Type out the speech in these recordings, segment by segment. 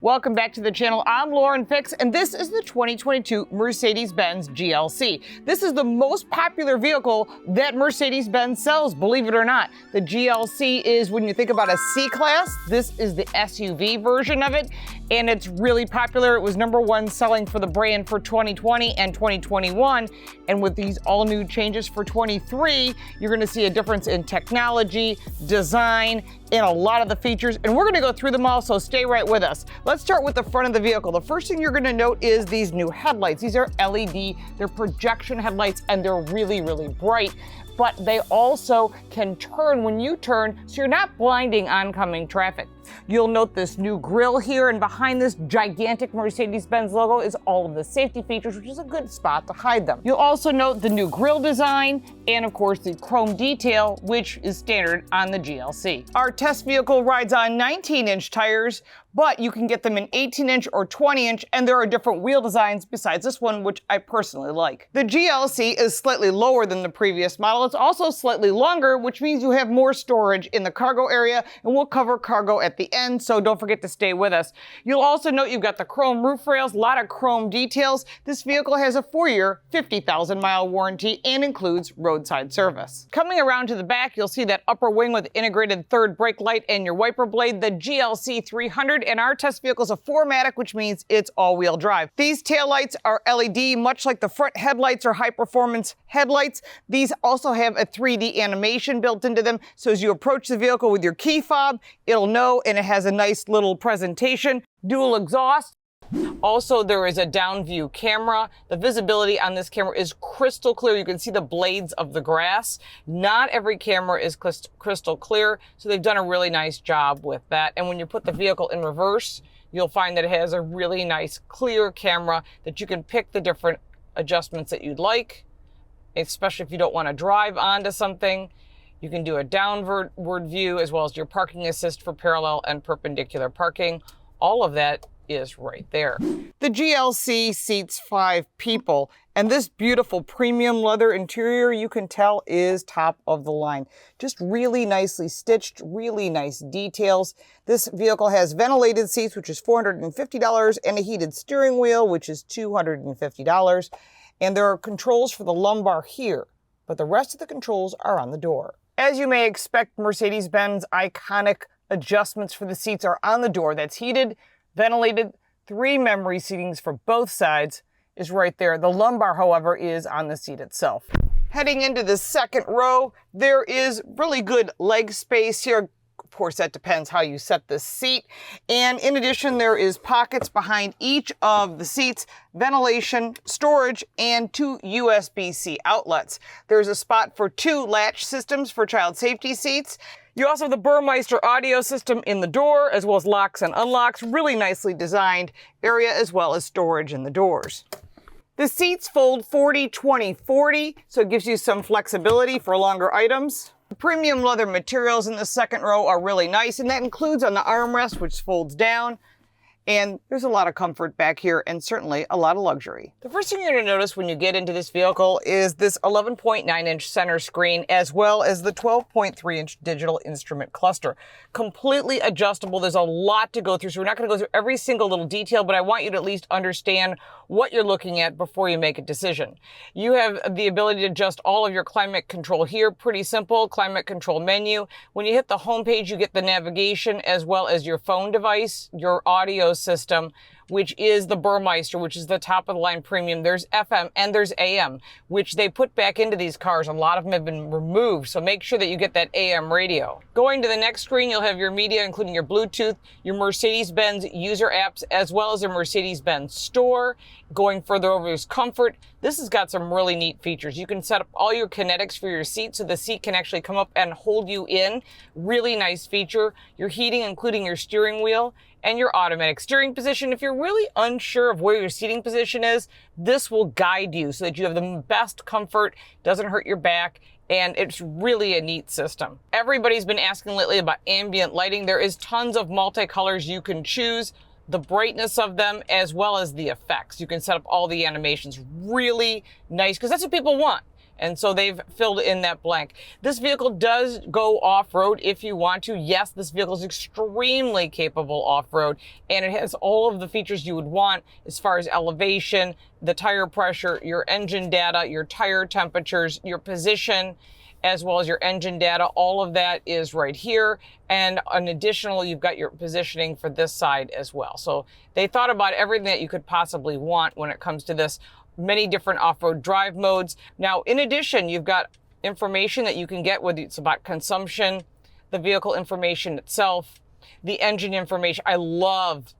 Welcome back to the channel. I'm Lauren Fix, and this is the 2022 Mercedes-Benz GLC. This is the most popular vehicle that Mercedes-Benz sells, believe it or not. The GLC is, when you think about a C-Class, this is the SUV version of it, and it's really popular. It was #1 selling for the brand for 2020 and 2021, and with these all-new changes for 23, you're gonna see a difference in technology, design, and a lot of the features, and we're gonna go through them all, so stay right with us. Let's start with the front of the vehicle. The first thing you're gonna note is these new headlights. These are LED, they're projection headlights, and they're really, really bright, but they also can turn when you turn, so you're not blinding oncoming traffic. You'll note this new grille here, and behind this gigantic Mercedes-Benz logo is all of the safety features, which is a good spot to hide them. You'll also note the new grille design, and of course the chrome detail, which is standard on the GLC. Our test vehicle rides on 19-inch tires, but you can get them in 18-inch or 20-inch, and there are different wheel designs besides this one, which I personally like. The GLC is slightly lower than the previous model. It's also slightly longer, which means you have more storage in the cargo area, and we'll cover cargo at the end, so don't forget to stay with us. You'll also note you've got the chrome roof rails, a lot of chrome details. This vehicle has a 4-year, 50,000-mile warranty and includes roadside service. Coming around to the back, you'll see that upper wing with integrated third brake light and your wiper blade, the GLC 300, and our test vehicle is a 4MATIC, which means it's all-wheel drive. These taillights are LED, much like the front headlights are high-performance headlights. These also have a 3D animation built into them, so as you approach the vehicle with your key fob, it'll know, and it has a nice little presentation. Dual exhaust. Also, there is a down view camera. The visibility on this camera is crystal clear. You can see the blades of the grass. Not every camera is crystal clear, so they've done a really nice job with that. And when you put the vehicle in reverse, you'll find that it has a really nice clear camera that you can pick the different adjustments that you'd like, especially if you don't want to drive onto something. You can do a downward view as well as your parking assist for parallel and perpendicular parking. All of that is right there. The GLC seats 5 people, and this beautiful premium leather interior, you can tell, is top of the line. Just really nicely stitched, really nice details. This vehicle has ventilated seats, which is $450, and a heated steering wheel, which is $250. And there are controls for the lumbar here, but the rest of the controls are on the door. As you may expect, Mercedes-Benz iconic adjustments for the seats are on the door. That's heated, ventilated, 3 memory seatings for both sides is right there. The lumbar, however, is on the seat itself. Heading into the second row, there is really good leg space here. Of course, that depends how you set the seat. And in addition, there is pockets behind each of the seats, ventilation, storage, and 2 USB-C outlets. There's a spot for 2 latch systems for child safety seats. You also have the Burmeister audio system in the door, as well as locks and unlocks. Really nicely designed area, as well as storage in the doors. The seats fold 40-20-40, so it gives you some flexibility for longer items. The premium leather materials in the second row are really nice, and that includes on the armrest, which folds down. And there's a lot of comfort back here, and certainly a lot of luxury. The first thing you're going to notice when you get into this vehicle is this 11.9-inch center screen, as well as the 12.3-inch digital instrument cluster. Completely adjustable. There's a lot to go through, so we're not going to go through every single little detail, but I want you to at least understand what you're looking at before you make a decision. You have the ability to adjust all of your climate control here. Pretty simple. Climate control menu. When you hit the home page, you get the navigation as well as your phone device, your audio system, which is the Burmeister, which is the top of the line premium. There's FM and there's AM, which they put back into these cars. A lot of them have been removed, so make sure that you get that AM radio. Going to the next screen, you'll have your media, including your Bluetooth, your Mercedes-Benz user apps, as well as your Mercedes-Benz store. Going further over is comfort. This has got some really neat features. You can set up all your kinetics for your seat, so the seat can actually come up and hold you in. Really nice feature. Your heating, including your steering wheel, and your automatic steering position. If you're really unsure of where your seating position is, this will guide you so that you have the best comfort, doesn't hurt your back, and it's really a neat system. Everybody's been asking lately about ambient lighting. There is tons of multicolors you can choose, the brightness of them, as well as the effects. You can set up all the animations. Really nice, because that's what people want. And so they've filled in that blank. This vehicle does go off-road if you want to. Yes, this vehicle is extremely capable off-road, and it has all of the features you would want as far as elevation, the tire pressure, your engine data, your tire temperatures, your position, as well as your engine data. All of that is right here. And an additional, you've got your positioning for this side as well. So they thought about everything that you could possibly want when it comes to this. Many different off-road drive modes. Now, in addition, you've got information that you can get, whether it's about consumption, the vehicle information itself, the engine information. I love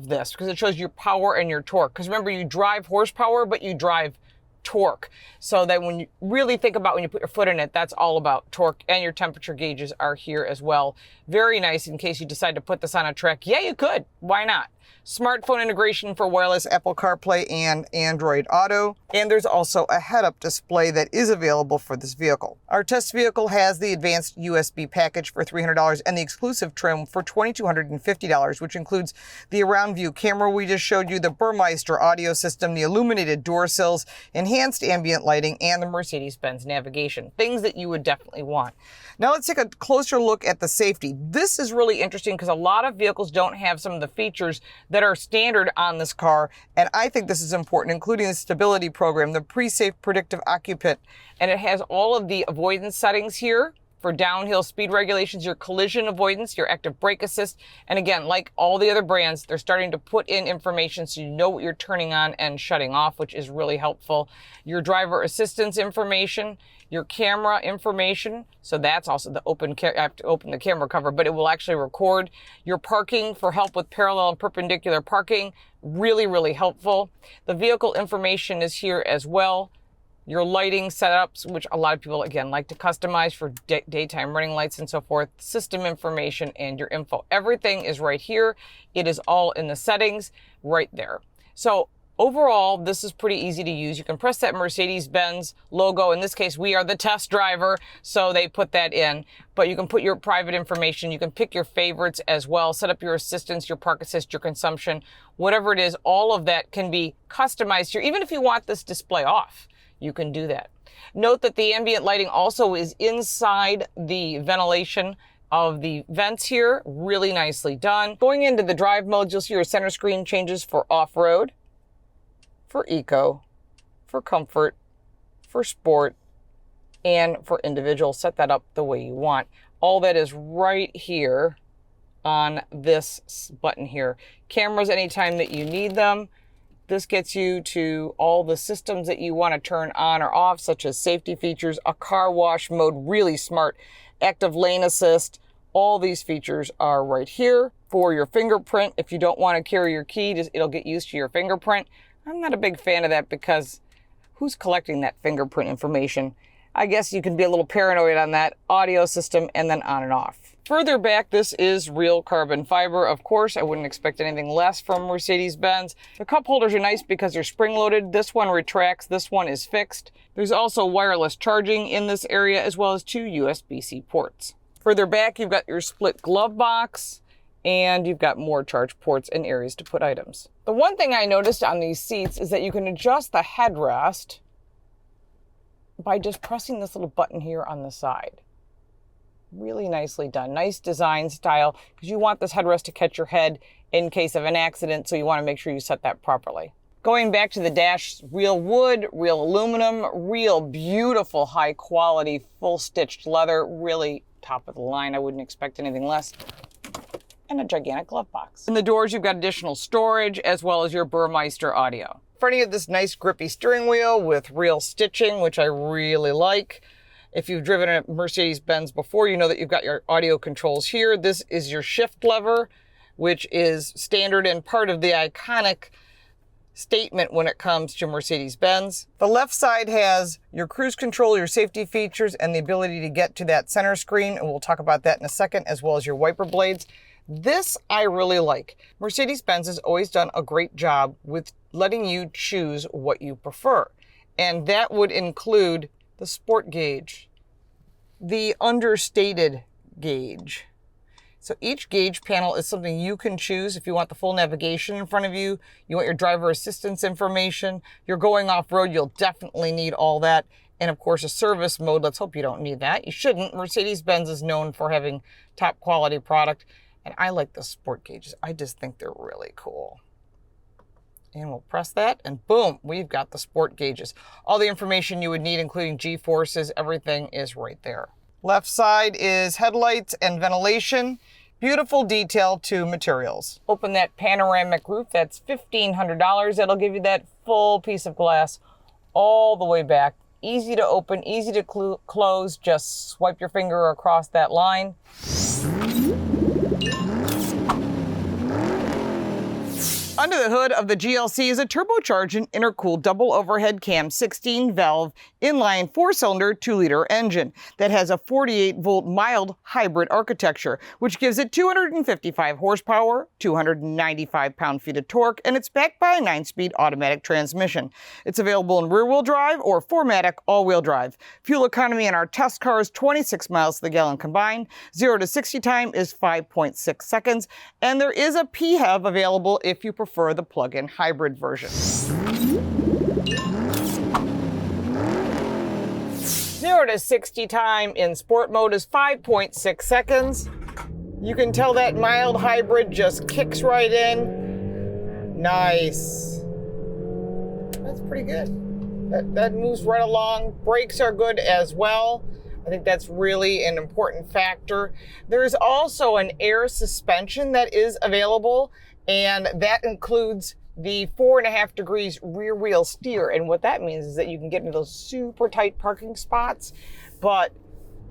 this because it shows your power and your torque. Because remember, you drive horsepower, but you drive torque. So that when you really think about when you put your foot in it, that's all about torque, and your temperature gauges are here as well. Very nice in case you decide to put this on a trek. Yeah, you could. Why not? Smartphone integration for wireless Apple CarPlay and Android Auto. And there's also a head-up display that is available for this vehicle. Our test vehicle has the advanced USB package for $300 and the exclusive trim for $2,250, which includes the around view camera we just showed you, the Burmeister audio system, the illuminated door sills, enhanced ambient lighting, and the Mercedes-Benz navigation. Things that you would definitely want. Now let's take a closer look at the safety. This is really interesting because a lot of vehicles don't have some of the features that are standard on this car, and I think this is important, including the stability program, the pre-safe predictive occupant, and it has all of the avoidance settings here for downhill speed regulations, your collision avoidance, your active brake assist, and again, like all the other brands, they're starting to put in information so you know what you're turning on and shutting off, which is really helpful. Your driver assistance information, your camera information, so that's also the I have to open the camera cover, but it will actually record. Your parking for help with parallel and perpendicular parking, really helpful. The vehicle information is here as well. Your lighting setups, which a lot of people, again, like to customize for daytime running lights and so forth, system information, and your info. Everything is right here. It is all in the settings right there. So overall, this is pretty easy to use. You can press that Mercedes-Benz logo. In this case, we are the test driver, so they put that in. But you can put your private information. You can pick your favorites as well, set up your assistance, your park assist, your consumption, whatever it is. All of that can be customized here. Even if you want this display off, you can do that. Note that the ambient lighting also is inside the ventilation of the vents here. Really nicely done. Going into the drive modes, you'll see your center screen changes for off-road, for eco, for comfort, for sport, and for individual. Set that up the way you want. All that is right here on this button here. Cameras anytime that you need them. This gets you to all the systems that you want to turn on or off, such as safety features, a car wash mode, really smart, active lane assist. All these features are right here. For your fingerprint, if you don't want to carry your key, it'll get used to your fingerprint. I'm not a big fan of that because who's collecting that fingerprint information? I guess you can be a little paranoid on that. Audio system, and then on and off. Further back, this is real carbon fiber. Of course, I wouldn't expect anything less from Mercedes-Benz. The cup holders are nice because they're spring-loaded. This one retracts. This one is fixed. There's also wireless charging in this area, as well as 2 USB-C ports. Further back, you've got your split glove box, and you've got more charge ports and areas to put items. The one thing I noticed on these seats is that you can adjust the headrest by just pressing this little button here on the side. Really nicely done. Nice design style, because you want this headrest to catch your head in case of an accident, so you want to make sure you set that properly. Going back to the dash, real wood, real aluminum, real beautiful high quality full stitched leather, really top of the line. I wouldn't expect anything less. And a gigantic glove box. In the doors, you've got additional storage as well as your Burmeister audio. In front of you, this nice grippy steering wheel with real stitching, which I really like. If you've driven a Mercedes-Benz before, you know that you've got your audio controls here. This is your shift lever, which is standard and part of the iconic statement when it comes to Mercedes-Benz. The left side has your cruise control, your safety features, and the ability to get to that center screen, and we'll talk about that in a second, as well as your wiper blades. This I really like. Mercedes-Benz has always done a great job with letting you choose what you prefer, and that would include the sport gauge, the understated gauge. So each gauge panel is something you can choose. If you want the full navigation in front of you, you want your driver assistance information, you're going off-road, you'll definitely need all that. and of course a service mode. Let's hope you don't need that. You shouldn't. Mercedes-Benz is known for having top quality product, and I like the sport gauges. I just think they're really cool. And we'll press that, and boom, we've got the sport gauges. All the information you would need, including G-forces, everything is right there. Left side is headlights and ventilation. Beautiful detail to materials. Open that panoramic roof, that's $1,500. That'll give you that full piece of glass all the way back. Easy to open, easy to close. Just swipe your finger across that line. Under the hood of the GLC is a turbocharged and intercooled double overhead cam 16-valve inline 4-cylinder 2-liter engine that has a 48-volt mild hybrid architecture, which gives it 255 horsepower, 295 pound-feet of torque, and it's backed by a 9-speed automatic transmission. It's available in rear-wheel drive or 4MATIC all-wheel drive. Fuel economy in our test car is 26 miles to the gallon combined. 0 to 60 time is 5.6 seconds, and there is a PHEV available if you prefer the plug-in hybrid version. 0 to 60 time in sport mode is 5.6 seconds. You can tell that mild hybrid just kicks right in. Nice. That's pretty good. That moves right along. Brakes are good as well. I think that's really an important factor. There's also an air suspension that is available, and that includes the 4.5 degrees rear wheel steer. And what that means is that you can get into those super tight parking spots, but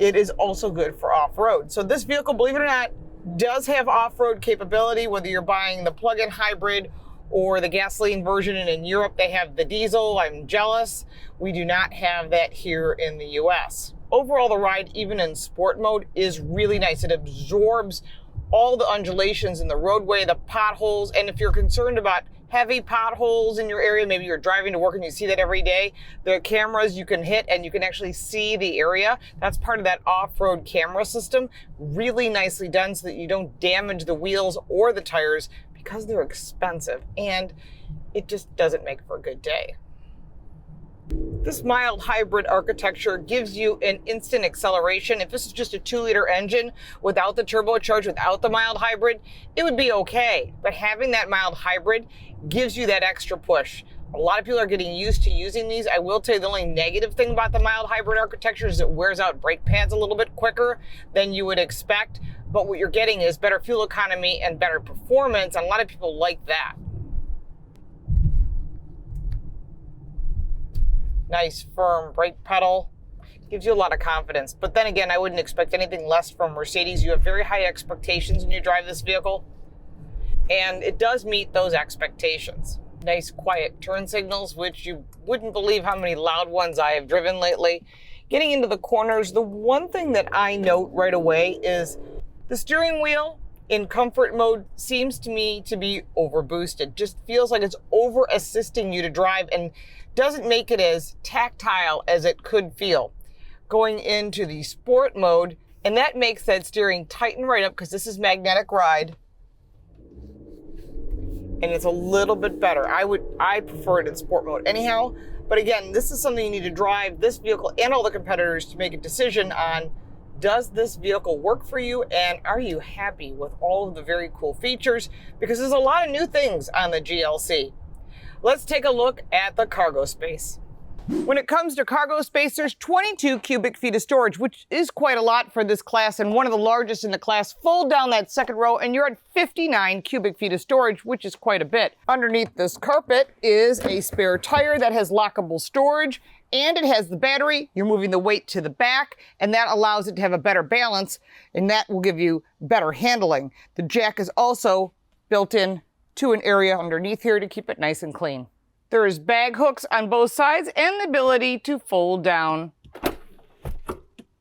it is also good for off-road. So this vehicle, believe it or not, does have off-road capability, whether you're buying the plug-in hybrid or the gasoline version. And in Europe, they have the diesel. I'm jealous. We do not have that here in the US. Overall, the ride, even in sport mode, is really nice. It absorbs all the undulations in the roadway, the potholes, and if you're concerned about heavy potholes in your area, maybe you're driving to work and you see that every day, the cameras you can hit and you can actually see the area. That's part of that off-road camera system. Really nicely done so that you don't damage the wheels or the tires because they're expensive, and it just doesn't make for a good day. This mild hybrid architecture gives you an instant acceleration. If this is just a 2-liter engine without the turbocharged, without the mild hybrid, it would be okay. But having that mild hybrid gives you that extra push. A lot of people are getting used to using these. I will tell you the only negative thing about the mild hybrid architecture is it wears out brake pads a little bit quicker than you would expect. But what you're getting is better fuel economy and better performance, and a lot of people like that. Nice firm brake pedal, gives you a lot of confidence. But then again, I wouldn't expect anything less from Mercedes. You have very high expectations when you drive this vehicle, and it does meet those expectations. Nice quiet turn signals, which you wouldn't believe how many loud ones I have driven lately. Getting into the corners, the one thing that I note right away is the steering wheel in comfort mode seems to me to be over boosted. Just feels like it's over assisting you to drive and doesn't make it as tactile as it could feel. Going into the sport mode, and that makes that steering tighten right up because this is magnetic ride. And it's a little bit better. I prefer it in sport mode anyhow. But again, this is something you need to drive this vehicle and all the competitors to make a decision on. Does this vehicle work for you, and are you happy with all of the very cool features? Because there's a lot of new things on the GLC. Let's take a look at the cargo space. When it comes to cargo space, there's 22 cubic feet of storage, which is quite a lot for this class and one of the largest in the class. Fold down that second row and you're at 59 cubic feet of storage, which is quite a bit. Underneath this carpet is a spare tire that has lockable storage, and it has the battery. You're moving the weight to the back, and that allows it to have a better balance, and that will give you better handling. The jack is also built in to an area underneath here to keep it nice and clean. There is bag hooks on both sides and the ability to fold down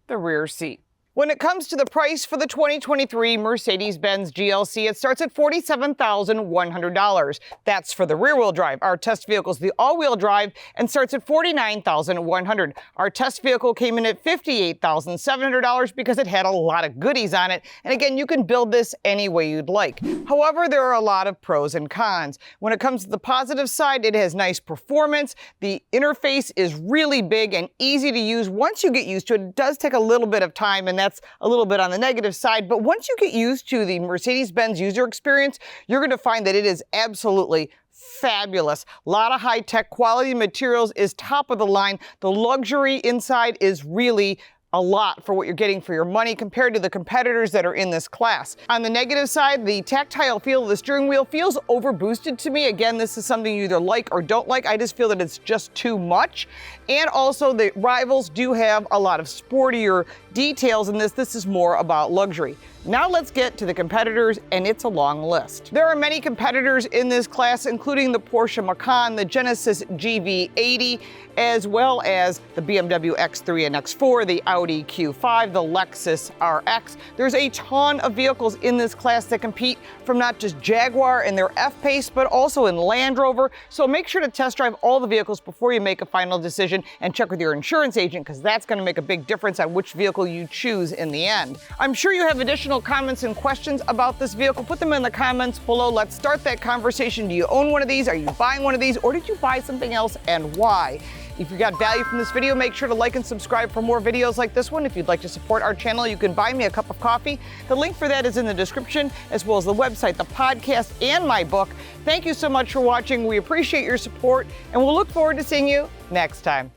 the rear seat. When it comes to the price for the 2023 Mercedes-Benz GLC, it starts at $47,100. That's for the rear-wheel drive. Our test vehicle is the all-wheel drive and starts at $49,100. Our test vehicle came in at $58,700 because it had a lot of goodies on it. And again, you can build this any way you'd like. However, there are a lot of pros and cons. When it comes to the positive side, it has nice performance. The interface is really big and easy to use. Once you get used to it, it does take a little bit of time, and that's a little bit on the negative side. But once you get used to the Mercedes-Benz user experience, you're going to find that it is absolutely fabulous. A lot of high-tech quality materials is top of the line. The luxury inside is really a lot for what you're getting for your money compared to the competitors that are in this class. On the negative side, the tactile feel of the steering wheel feels overboosted to me. Again, this is something you either like or don't like. I just feel that it's just too much. And also the rivals do have a lot of sportier details in this. This is more about luxury. Now let's get to the competitors, and it's a long list. There are many competitors in this class, including the Porsche Macan, the Genesis GV80, as well as the BMW X3 and X4, the Audi Q5, the Lexus RX. There's a ton of vehicles in this class that compete from not just Jaguar and their F-Pace, but also in Land Rover. So make sure to test drive all the vehicles before you make a final decision, and check with your insurance agent, because that's going to make a big difference on which vehicle you choose in the end. I'm sure you have additional comments and questions about this vehicle. Put them in the comments below. Let's start that conversation. Do you own one of these? Are you buying one of these? Or did you buy something else, and why? If you got value from this video, make sure to like and subscribe for more videos like this one. If you'd like to support our channel, you can buy me a cup of coffee. The link for that is in the description, as well as the website, the podcast, and my book. Thank you so much for watching. We appreciate your support, and we'll look forward to seeing you next time.